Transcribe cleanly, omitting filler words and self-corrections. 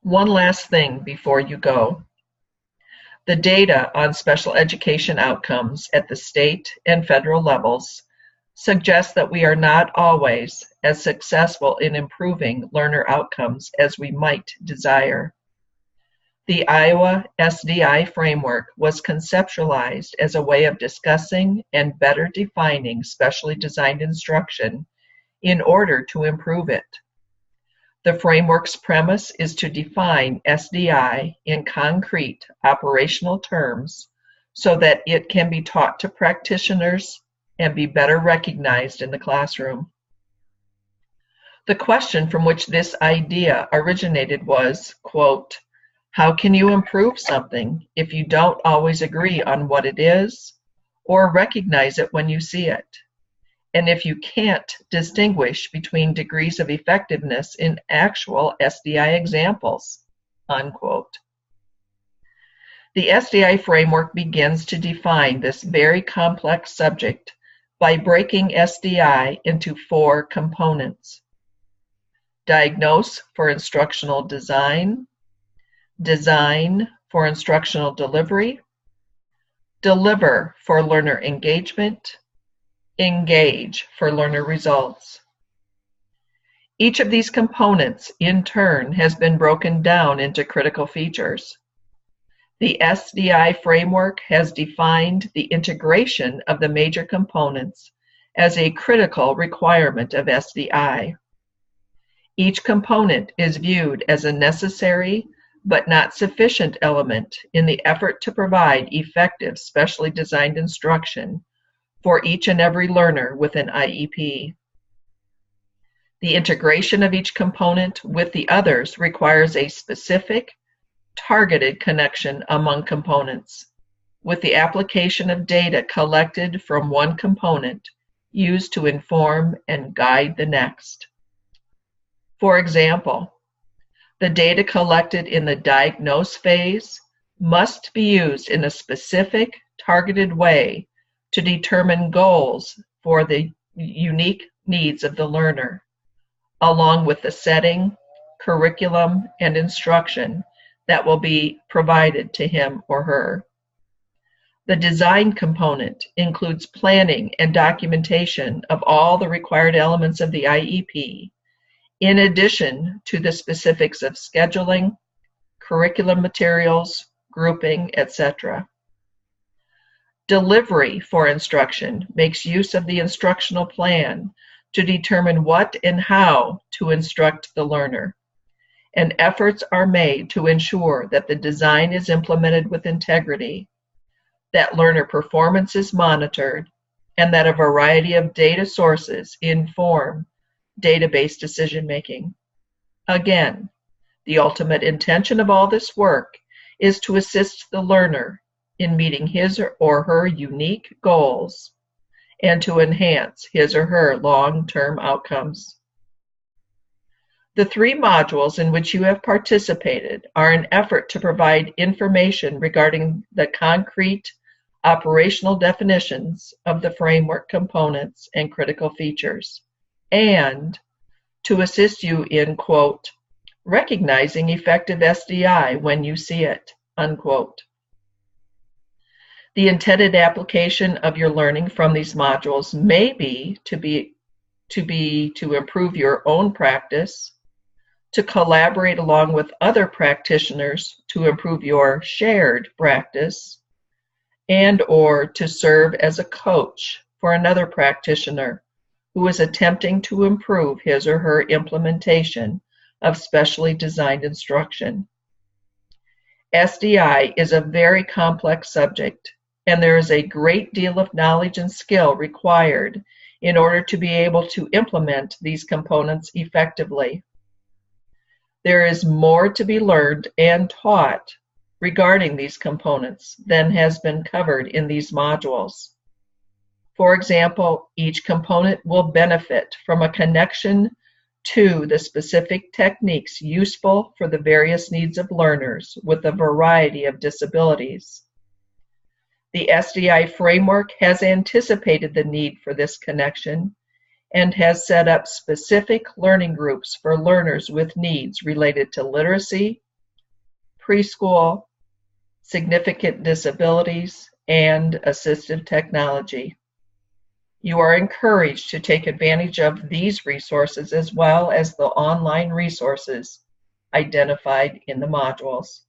One last thing before you go. The data on special education outcomes at the state and federal levels suggests that we are not always as successful in improving learner outcomes as we might desire. The Iowa SDI framework was conceptualized as a way of discussing and better defining specially designed instruction in order to improve it. The framework's premise is to define SDI in concrete operational terms so that it can be taught to practitioners and be better recognized in the classroom. The question from which this idea originated was, quote, how can you improve something if you don't always agree on what it is or recognize it when you see it? And if you can't distinguish between degrees of effectiveness in actual SDI examples, unquote. The SDI framework begins to define this very complex subject by breaking SDI into 4 components: diagnose for instructional design, design for instructional delivery, deliver for learner engagement, engage for learner results. Each of these components, in turn, has been broken down into critical features. The SDI framework has defined the integration of the major components as a critical requirement of SDI. Each component is viewed as a necessary but not sufficient element in the effort to provide effective specially designed instruction for each and every learner with an IEP. The integration of each component with the others requires a specific, targeted connection among components, with the application of data collected from one component used to inform and guide the next. For example, the data collected in the diagnose phase must be used in a specific, targeted way to determine goals for the unique needs of the learner, along with the setting, curriculum, and instruction that will be provided to him or her. The design component includes planning and documentation of all the required elements of the IEP, in addition to the specifics of scheduling, curriculum materials, grouping, etc. Delivery for instruction makes use of the instructional plan to determine what and how to instruct the learner, and efforts are made to ensure that the design is implemented with integrity, that learner performance is monitored, and that a variety of data sources inform database decision-making. Again, the ultimate intention of all this work is to assist the learner in meeting his or her unique goals and to enhance his or her long-term outcomes. The 3 modules in which you have participated are an effort to provide information regarding the concrete operational definitions of the framework components and critical features, and to assist you in, quote, recognizing effective SDI when you see it, unquote. The intended application of your learning from these modules may be to improve your own practice, to collaborate along with other practitioners to improve your shared practice, and or to serve as a coach for another practitioner who is attempting to improve his or her implementation of specially designed instruction. SDI is a very complex subject, and there is a great deal of knowledge and skill required in order to be able to implement these components effectively. There is more to be learned and taught regarding these components than has been covered in these modules. For example, each component will benefit from a connection to the specific techniques useful for the various needs of learners with a variety of disabilities. The SDI framework has anticipated the need for this connection and has set up specific learning groups for learners with needs related to literacy, preschool, significant disabilities, and assistive technology. You are encouraged to take advantage of these resources as well as the online resources identified in the modules.